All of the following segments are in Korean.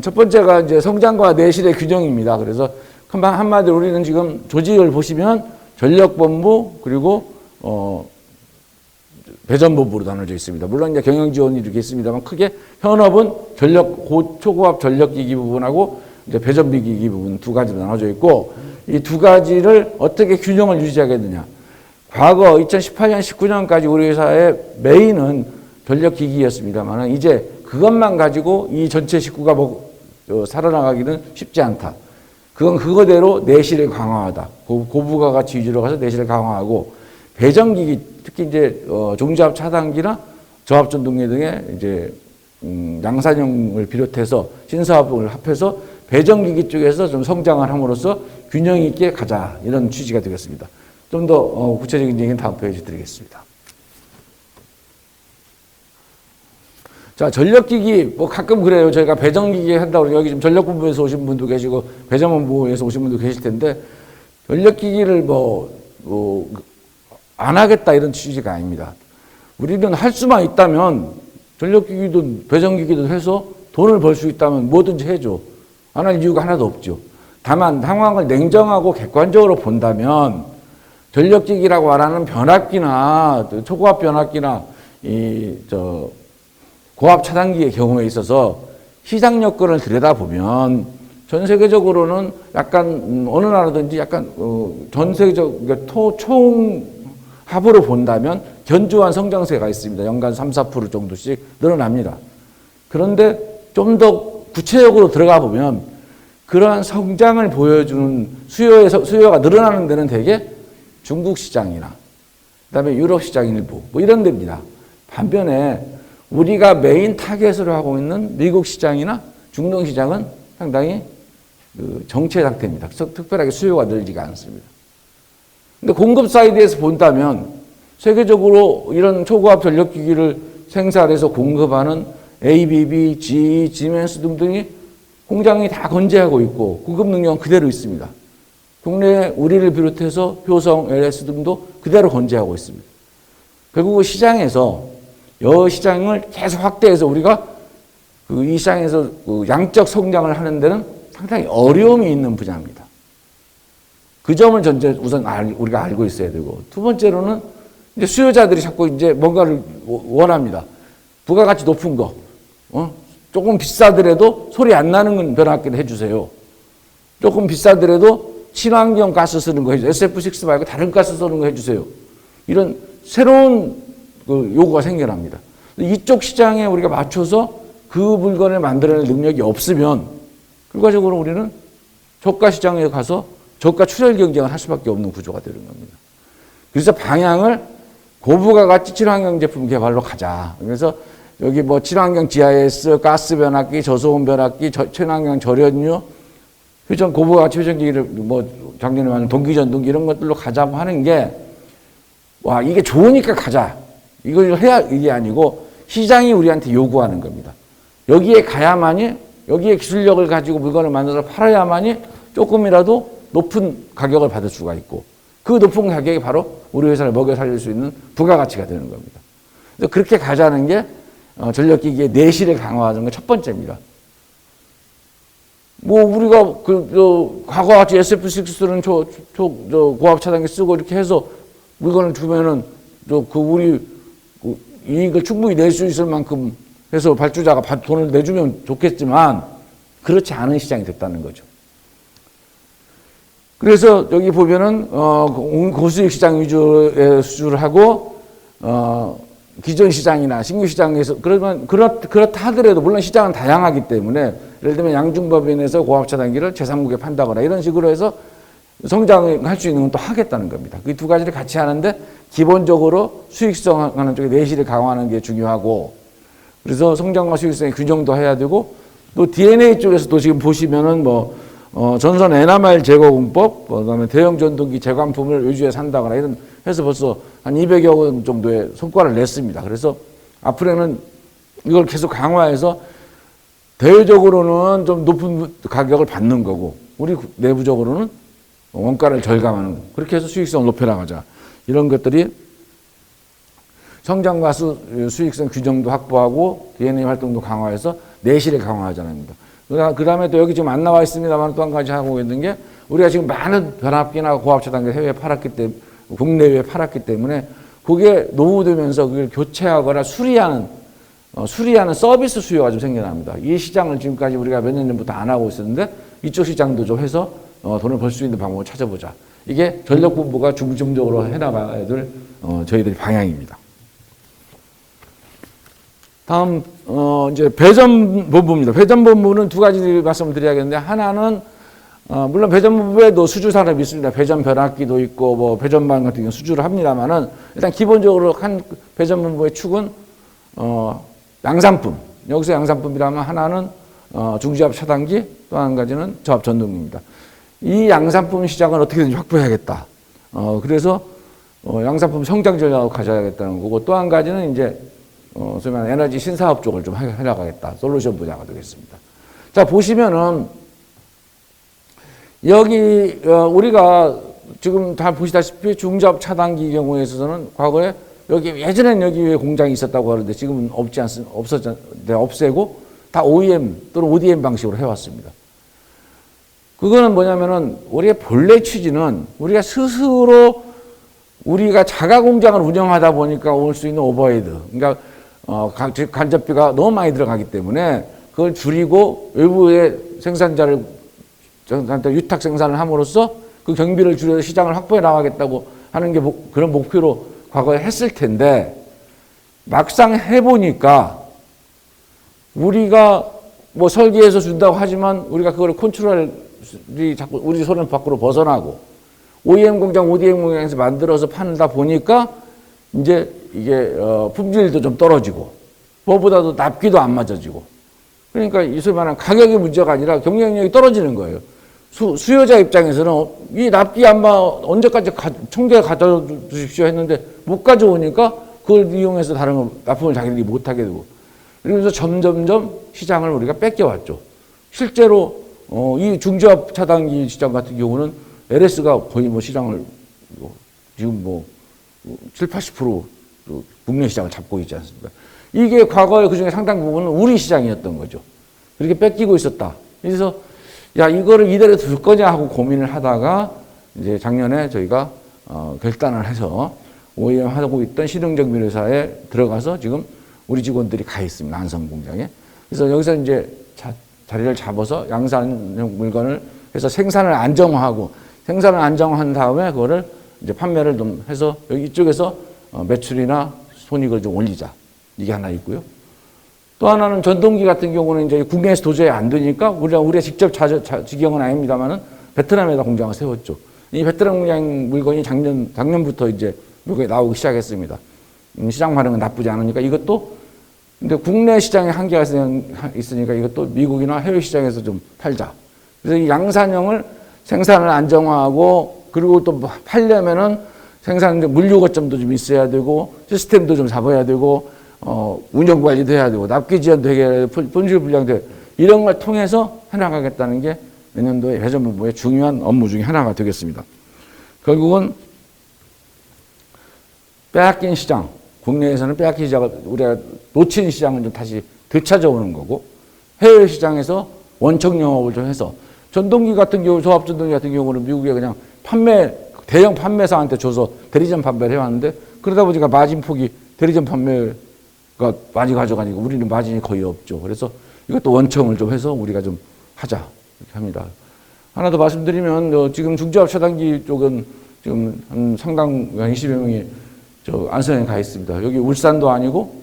첫 번째가 이제 성장과 내실의 균형입니다. 그래서 한마디로 우리는 지금 조직을 보시면 전력본부 그리고 배전본부로 나눠져 있습니다. 물론 이제 경영지원이 이렇게 있습니다만 크게 현업은 초고압 전력기기 부분하고 이제 배전비기기 부분 두 가지로 나눠져 있고 이 두 가지를 어떻게 균형을 유지하겠느냐. 과거 2018년, 19년까지 우리 회사의 메인은 전력기기였습니다만 이제 그것만 가지고 이 전체 식구가 살아나가기는 쉽지 않다. 그건 그거대로 내실을 강화하다. 고부가 가치 위주로 가서 내실을 강화하고 배전기기 특히 이제 종잡 차단기나 저압전동기 등의 이제 양산형을 비롯해서 신사업을 합해서 배전기기 쪽에서 좀 성장을 함으로써 균형 있게 가자 이런 취지가 되겠습니다. 좀 더 구체적인 얘기는 다음 페이지 드리겠습니다. 자, 전력기기, 가끔 그래요. 저희가 배전기기 한다고 그러고, 여기 지금 전력본부에서 오신 분도 계시고, 배전본부에서 오신 분도 계실 텐데, 전력기기를 안 하겠다 이런 취지가 아닙니다. 우리는 할 수만 있다면, 전력기기도 배전기기도 해서 돈을 벌 수 있다면 뭐든지 해줘. 안 할 이유가 하나도 없죠. 다만, 상황을 냉정하고 객관적으로 본다면, 전력기기라고 말하는 변압기나, 초고압 변압기나, 고압 차단기의 경우에 있어서 시장 여건을 들여다보면 전 세계적으로는 약간 어느 나라든지 약간 전 세계적 총합으로 본다면 견조한 성장세가 있습니다. 연간 3, 4% 정도씩 늘어납니다. 그런데 좀 더 구체적으로 들어가 보면 그러한 성장을 보여주는 수요가 늘어나는 데는 대개 중국 시장이나 그다음에 유럽 시장 일부 이런 데입니다. 반면에 우리가 메인 타겟으로 하고 있는 미국 시장이나 중동 시장은 상당히 정체 상태입니다. 특별하게 수요가 늘지가 않습니다. 근데 공급 사이드에서 본다면 세계적으로 이런 초고압 전력기기를 생산해서 공급하는 ABB, GE, 지멘스 등등이 공장이 다 건재하고 있고 공급 능력은 그대로 있습니다. 국내에 우리를 비롯해서 효성, LS 등도 그대로 건재하고 있습니다. 결국 시장에서 시장을 계속 확대해서 우리가 이 시장에서 양적 성장을 하는 데는 상당히 어려움이 있는 분야입니다. 그 점을 우선 우리가 알고 있어야 되고, 두 번째로는 이제 수요자들이 자꾸 이제 뭔가를 원합니다. 부가가치 높은 거, 조금 비싸더라도 소리 안 나는 변압기를 해주세요. 조금 비싸더라도 친환경 가스 쓰는 거 해주세요. SF6 말고 다른 가스 쓰는 거 해주세요. 이런 새로운 요구가 생겨납니다. 이쪽 시장에 우리가 맞춰서 그 물건을 만들어낼 능력이 없으면 결과적으로 우리는 저가 시장에 가서 저가 출혈 경쟁을 할 수밖에 없는 구조가 되는 겁니다. 그래서 방향을 고부가가치 친환경 제품 개발로 가자. 그래서 여기 친환경 GIS, 가스 변압기, 저소음 변압기, 친환경 절연유, 고부가가치 회전기기를 작년에 말한 동기전동기 이런 것들로 가자고 하는 게 이게 좋으니까 가자. 이걸 해야 이게 아니고 시장이 우리한테 요구하는 겁니다. 여기에 가야만이 여기에 기술력을 가지고 물건을 만들어서 팔아야만이 조금이라도 높은 가격을 받을 수가 있고 그 높은 가격이 바로 우리 회사를 먹여 살릴 수 있는 부가가치가 되는 겁니다. 그래서 그렇게 가자는 게 전력기기의 내실을 강화하는 게 첫 번째입니다. 우리가 과거같이 SF6는 고압 차단기 쓰고 이렇게 해서 물건을 주면은 우리 이익을 충분히 낼 수 있을 만큼 해서 발주자가 돈을 내주면 좋겠지만 그렇지 않은 시장이 됐다는 거죠. 그래서 여기 보면은 고수익 시장 위주의 수주를 하고 기존 시장이나 신규 시장에서 그렇다 하더라도 물론 시장은 다양하기 때문에 예를 들면 양중법인에서 고압 차단기를 제3국에 판다거나 이런 식으로 해서 성장할 수 있는 건 또 하겠다는 겁니다. 그 두 가지를 같이 하는데 기본적으로 수익성 하는 쪽에 내실을 강화하는 게 중요하고 그래서 성장과 수익성의 균형도 해야 되고 또 DNA 쪽에서도 지금 보시면은 전선 에나멜 제거 공법, 그다음에 대형 전동기 제관품을 외주에 산다거나 이런 해서 벌써 한 200여 원 정도의 성과를 냈습니다. 그래서 앞으로는 이걸 계속 강화해서 대외적으로는 좀 높은 가격을 받는 거고 우리 내부적으로는 원가를 절감하는 그렇게 해서 수익성을 높여나가자. 이런 것들이 성장과 수익성 규정도 확보하고 DNA 활동도 강화해서 내실을 강화하자는 겁니다. 그 다음에 또 여기 지금 안 나와 있습니다만 또 한 가지 하고 있는 게 우리가 지금 많은 변압기나 고압차단기 해외에 팔았기 때문에, 국내외에 팔았기 때문에 그게 노후되면서 그걸 교체하거나 수리하는 서비스 수요가 좀 생겨납니다. 이 시장을 지금까지 우리가 몇 년 전부터 안 하고 있었는데 이쪽 시장도 좀 해서 돈을 벌 수 있는 방법을 찾아보자. 이게 전력분부가 중점적으로 해나가야 될 저희들의 방향입니다. 다음 이제 배전본부입니다. 배전본부는 두 가지 말씀을 드려야겠는데 하나는 물론 배전본부에도 수주 산업이 있습니다. 배전 변압기도 있고 뭐 배전반 같은 경우 수주를 합니다만은 일단 기본적으로 한 배전본부의 축은 양산품. 여기서 양산품이라면 하나는 중지압 차단기, 또 한 가지는 저압 전동기입니다. 이 양산품 시장을 어떻게든지 확보해야겠다. 그래서 양산품 성장 전략을 가져야겠다는 거고, 또 한 가지는 이제 소위 말하는 에너지 신사업 쪽을 좀 해나가겠다. 솔루션 분야가 되겠습니다. 자, 보시면은 여기 우리가 지금 다 보시다시피 중저압 차단기 경우에 있어서는 과거에 여기 예전엔 여기 왜 공장이 있었다고 하는데 지금은 없었는데 없애고 다 OEM 또는 ODM 방식으로 해왔습니다. 그거는 뭐냐면은 우리의 본래 취지는 우리가 스스로 우리가 자가 공장을 운영하다 보니까 올 수 있는 오버헤드, 그러니까 간접비가 너무 많이 들어가기 때문에 그걸 줄이고 외부의 생산자를 유탁 생산을 함으로써 그 경비를 줄여서 시장을 확보해 나가겠다고 하는 게 그런 목표로 과거에 했을 텐데 막상 해보니까 우리가 뭐 설계해서 준다고 하지만 우리가 그걸 컨트롤이 자꾸 우리 손을 밖으로 벗어나고 OEM 공장, ODM 공장에서 만들어서 판다 보니까 이제 이게 품질도 좀 떨어지고 무엇보다도 납기도 안 맞아지고 그러니까 이 소위 말하는 가격의 문제가 아니라 경쟁력이 떨어지는 거예요. 수요자 입장에서는 이 납기 안마 언제까지 청계 가져주십시오 했는데 못 가져오니까 그걸 이용해서 다른 거 납품을 자기들이 못하게 되고 그러면서 점점점 시장을 우리가 뺏겨왔죠. 실제로 이 중저압 차단기 시장 같은 경우는 LS가 거의 뭐 시장을 지금 뭐 7, 80% 국내 시장을 잡고 있지 않습니까? 이게 과거에 그중에 상당 부분은 우리 시장이었던 거죠. 그렇게 뺏기고 있었다. 그래서 야 이거를 이대로 둘 거냐 하고 고민을 하다가 이제 작년에 저희가 결단을 해서 OEM 하고 있던 실용적 회사에 들어가서 지금 우리 직원들이 가 있습니다. 안성 공장에. 그래서 여기서 이제 자리를 잡아서 양산형 물건을 해서 생산을 안정화하고 생산을 안정화한 다음에 그거를 이제 판매를 좀 해서 여기 이쪽에서 매출이나 손익을 좀 올리자. 이게 하나 있고요. 또 하나는 전동기 같은 경우는 이제 국내에서 도저히 안 되니까 우리가 직접 직영은 아닙니다만은 베트남에다 공장을 세웠죠. 이 베트남 공장 물건이 작년부터 이제 미국에 나오기 시작했습니다. 시장 반응은 나쁘지 않으니까 이것도 근데 국내 시장에 한계가 있으니까 이것도 미국이나 해외 시장에서 좀 팔자. 그래서 이 양산형을 생산을 안정화하고 그리고 또 팔려면은 생산 물류 거점도 좀 있어야 되고 시스템도 좀 잡아야 되고 운영 관리도 해야 되고 납기 지연도 해야 되고 품질 불량도 이런 걸 통해서 해나가겠다는 게 내년도에 배전본부의 중요한 업무 중에 하나가 되겠습니다. 결국은 빼앗긴 시장, 국내에서는 빼앗긴 시장을 우리가 놓친 시장을 좀 다시 되찾아오는 거고 해외 시장에서 원청 영업을 좀 해서 전동기 같은 경우, 조합 전동기 같은 경우는 미국에 그냥 대형 판매사한테 줘서 대리점 판매를 해왔는데 그러다 보니까 마진 폭이 대리점 판매가 많이 가져가니까 우리는 마진이 거의 없죠. 그래서 이것도 원청을 좀 해서 우리가 좀 하자 이렇게 합니다. 하나 더 말씀드리면 지금 중저압 차단기 쪽은 지금 한 상당 한 20여 명이 저 안성에 가 있습니다. 여기 울산도 아니고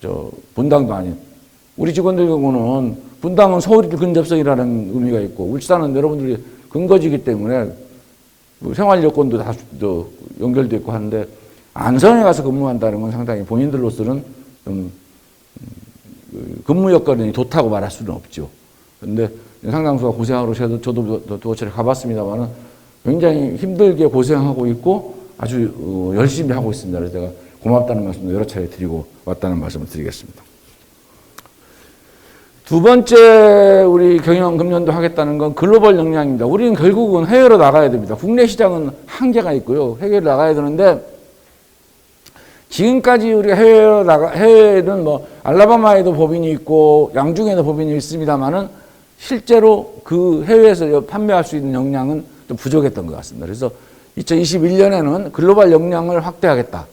저 분당도 아닌 우리 직원들 경우는 분당은 서울 근접성이라는 의미가 있고 울산은 여러분들이 근거지이기 때문에 생활 여건도 다 연결돼 있고 하는데 안성에 가서 근무한다는 건 상당히 본인들로서는 좀 근무 여건이 좋다고 말할 수는 없죠. 그런데 상당수가 고생하고 저도 도처에 가봤습니다만은 굉장히 힘들게 고생하고 있고 아주 열심히 하고 있습니다. 그래서 제가 고맙다는 말씀도 여러 차례 드리고 왔다는 말씀을 드리겠습니다. 두 번째 우리 금년도 하겠다는 건 글로벌 역량입니다. 우리는 결국은 해외로 나가야 됩니다. 국내 시장은 한계가 있고요. 해외로 나가야 되는데 지금까지 우리가 해외는 뭐 알라바마에도 법인이 있고 양중에도 법인이 있습니다만은 실제로 그 해외에서 판매할 수 있는 역량은 좀 부족했던 것 같습니다. 그래서 2021년에는 글로벌 역량을 확대하겠다.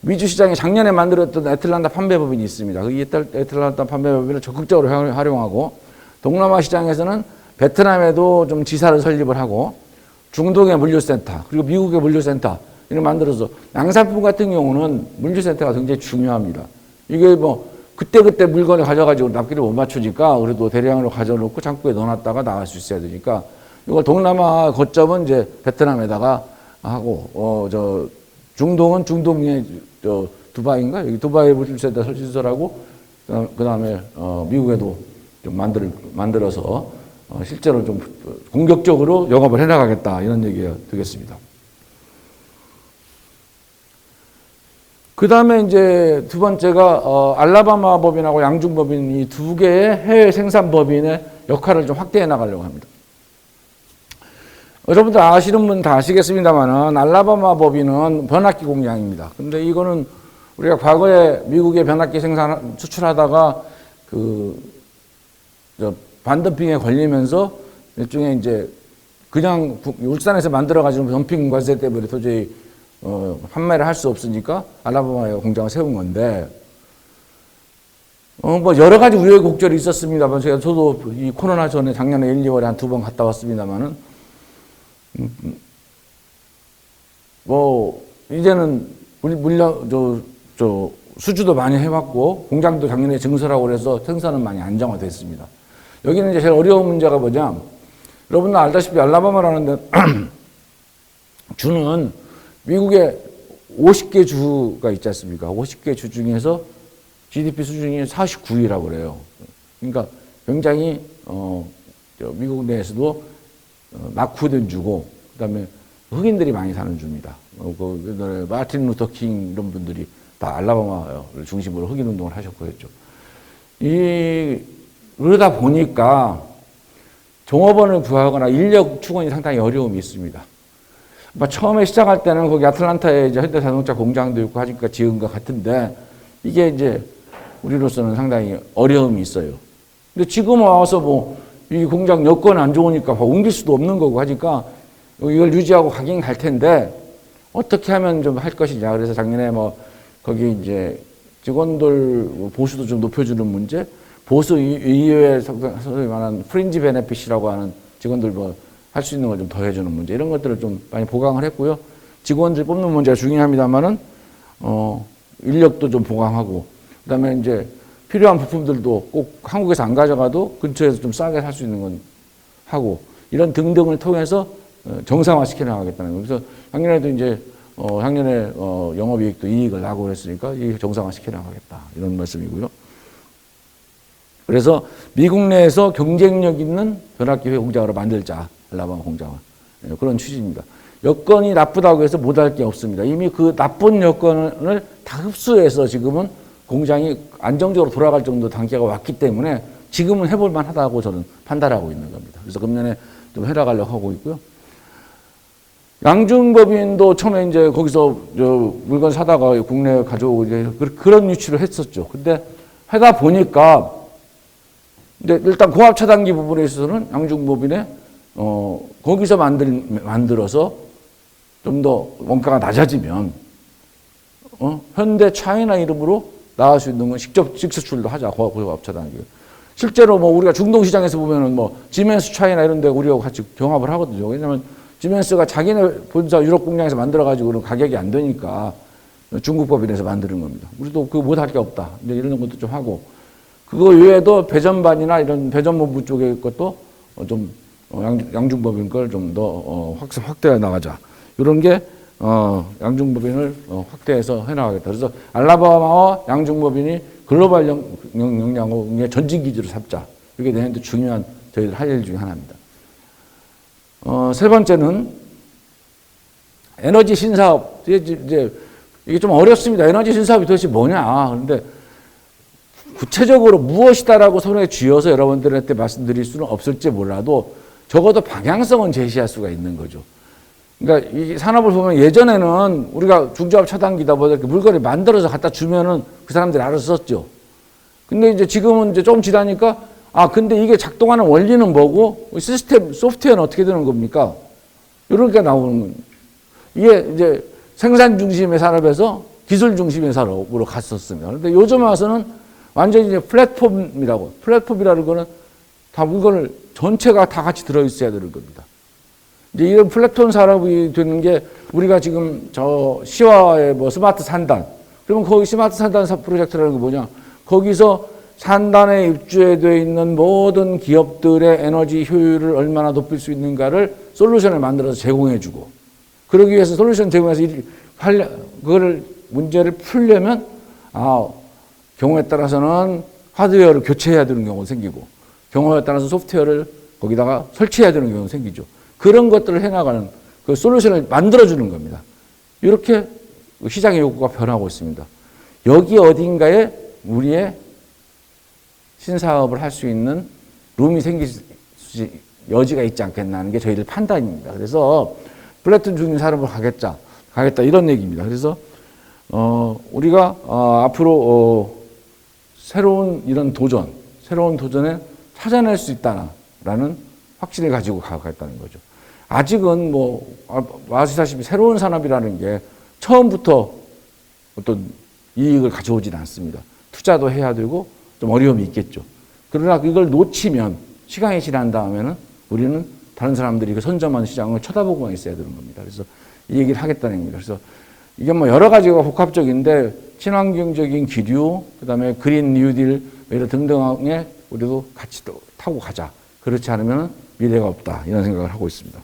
미주 시장에 작년에 만들었던 애틀란타 판매법인이 있습니다. 이 애틀란타 판매법인을 적극적으로 활용하고 동남아 시장에서는 베트남에도 좀 지사를 설립을 하고 중동의 물류센터 그리고 미국의 물류센터 이를 만들어서 양산품 같은 경우는 물류센터가 굉장히 중요합니다. 이게 뭐 그때그때 물건을 가져가지고 납기를 못 맞추니까 그래도 대량으로 가져놓고 창고에 넣어놨다가 나갈 수 있어야 되니까 이걸 동남아 거점은 이제 베트남에다가 하고 중동은 중동의 두바이인가 여기 두바이 물류센터 설치설하고 그다음에 미국에도 좀 만들어서 실제로 좀 공격적으로 영업을 해나가겠다 이런 얘기가 되겠습니다. 그 다음에 이제 두 번째가 알라바마 법인하고 양중 법인 이 두 개의 해외 생산 법인의 역할을 좀 확대해 나가려고 합니다. 여러분들 아시는 분 다 아시겠습니다만은 알라바마 법인은 변압기 공장입니다. 근데 이거는 우리가 과거에 미국에 변압기 생산 수출하다가 반덤핑에 걸리면서 일종의 이제 그냥 울산에서 만들어가지고 덤핑 관세 때문에 도저히 판매를 할 수 없으니까 알라바마에 공장을 세운 건데, 뭐 여러 가지 우여곡절이 있었습니다만, 저도 이 코로나 전에 작년에 1, 2월에 한 2번 갔다 왔습니다만은, 뭐, 이제는 수주도 많이 해왔고, 공장도 작년에 증설하고 그래서 생산은 많이 안정화됐습니다. 여기는 이제 제일 어려운 문제가 뭐냐, 여러분들 알다시피 알라바마라는 데, 주는 미국에 50개 주가 있지 않습니까? 50개 주 중에서 GDP 수준이 49위라고 그래요. 그러니까 굉장히 미국 내에서도 낙후된 주고, 그다음에 흑인들이 많이 사는 주입니다. 그 마틴 루터 킹 이런 분들이 다 알라바마를 중심으로 흑인 운동을 하셨고 했죠. 그러다 보니까 종업원을 구하거나 인력 충원이 상당히 어려움이 있습니다. 처음에 시작할 때는 거기 아틀란타에 이제 현대자동차 공장도 있고 하니까 지은 것 같은데 이게 이제 우리로서는 상당히 어려움이 있어요. 근데 지금 와서 뭐 이 공장 여건이 안 좋으니까 옮길 수도 없는 거고 하니까 이걸 유지하고 가긴 갈 텐데 어떻게 하면 좀 할 것이냐. 그래서 작년에 뭐 거기 이제 직원들 보수도 좀 높여주는 문제, 보수 이외에 소위 말하는 프린지 베네핏이라고 하는 직원들 뭐 할 수 있는 걸 좀 더 해주는 문제 이런 것들을 좀 많이 보강을 했고요. 직원들 뽑는 문제가 중요합니다만은 인력도 좀 보강하고 그다음에 이제 필요한 부품들도 꼭 한국에서 안 가져가도 근처에서 좀 싸게 살 수 있는 건 하고 이런 등등을 통해서 정상화시켜 나가겠다는 거예요. 그래서 작년에도 이제 작년에 영업이익도 이익을 나고 그랬으니까 이 정상화시켜 나가겠다 이런 말씀이고요. 그래서 미국 내에서 경쟁력 있는 변압기 공장으로 만들자. 알라바마 공장을. 그런 취지입니다. 여건이 나쁘다고 해서 못할 게 없습니다. 이미 그 나쁜 여건을 다 흡수해서 지금은 공장이 안정적으로 돌아갈 정도 단계가 왔기 때문에 지금은 해볼 만하다고 저는 판단하고 있는 겁니다. 그래서 금년에 좀 해나가려고 하고 있고요. 양중법인도 처음에 이제 거기서 물건 사다가 국내에 가져오고 이제 그런 유치를 했었죠. 근데 하다 보니까 근데 일단 고압 차단기 부분에 있어서는 양중법인에 거기서 만들어서 좀 더 원가가 낮아지면 현대 차이나 이름으로 나갈 수 있는 건 직접 수출도 하자. 고압 차단기. 실제로 뭐 우리가 중동 시장에서 보면은 뭐 지멘스 차이나 이런 데 우리하고 같이 경합을 하거든요. 왜냐면 지멘스가 자기네 본사 유럽 공장에서 만들어 가지고는 가격이 안 되니까 중국 법인에서 만드는 겁니다. 우리도 그거 못할 게 없다. 이제 이런 것도 좀 하고 그거 외에도 배전반이나 이런 배전본부 쪽의 것도 좀 양중법인 걸 좀 더 확대해 나가자. 이런 게 양중법인을 확대해서 해나가겠다. 그래서 알라바마와 양중법인이 글로벌 역량의 전진 기지로 삼자. 이게 내년도 중요한 저희들 할 일 중에 하나입니다. 세 번째는 에너지 신사업. 이제 이게 좀 어렵습니다. 에너지 신사업이 도대체 뭐냐. 그런데 구체적으로 무엇이다라고 손에 쥐어서 여러분들한테 말씀드릴 수는 없을지 몰라도 적어도 방향성은 제시할 수가 있는 거죠. 그러니까 이 산업을 보면 예전에는 우리가 중저압 차단기다 보다 이렇게 물건을 만들어서 갖다 주면은 그 사람들이 알아서 썼죠. 근데 이제 지금은 이제 좀 지나니까 근데 이게 작동하는 원리는 뭐고 시스템 소프트웨어는 어떻게 되는 겁니까? 이렇게 나오는 거예요. 이게 이제 생산 중심의 산업에서 기술 중심의 산업으로 갔었습니다. 그런데 요즘 와서는 완전히 이제 플랫폼이라는 거는 다 이걸 전체가 다 같이 들어 있어야 되는 겁니다. 이제 이런 플랫폼 산업이 되는 게 우리가 지금 저 시와의 뭐 스마트 산단, 그러면 거기 스마트 산단 프로젝트라는 게 뭐냐? 거기서 산단에 입주되어 있는 모든 기업들의 에너지 효율을 얼마나 높일 수 있는가를 솔루션을 만들어서 제공해주고, 그러기 위해서 솔루션 제공해서 그거를 문제를 풀려면 경우에 따라서는 하드웨어를 교체해야 되는 경우가 생기고, 경우에 따라서 소프트웨어를 거기다가 설치해야 되는 경우가 생기죠. 그런 것들을 해나가는 그 솔루션을 만들어주는 겁니다. 이렇게 시장의 요구가 변하고 있습니다. 여기 어딘가에 우리의 신사업을 할 수 있는 룸이 생길 여지가 있지 않겠나 하는 게 저희들 판단입니다. 그래서 플랫폼 중심 산업으로 가겠다 이런 얘기입니다. 그래서 우리가 앞으로 새로운 도전에 찾아낼 수 있다라는 확신을 가지고 가겠다는 거죠. 아직은 아시다시피 새로운 산업이라는 게 처음부터 어떤 이익을 가져오진 않습니다. 투자도 해야 되고 좀 어려움이 있겠죠. 그러나 이걸 놓치면 시간이 지난 다음에는 우리는 다른 사람들이 그 선점한 시장을 쳐다보고만 있어야 되는 겁니다. 그래서 이 얘기를 하겠다는 겁니다. 그래서 이게 여러 가지가 복합적인데 친환경적인 기류, 그다음에 그린 뉴딜 이런 등등에 우리도 같이 타고 가자. 그렇지 않으면 미래가 없다. 이런 생각을 하고 있습니다.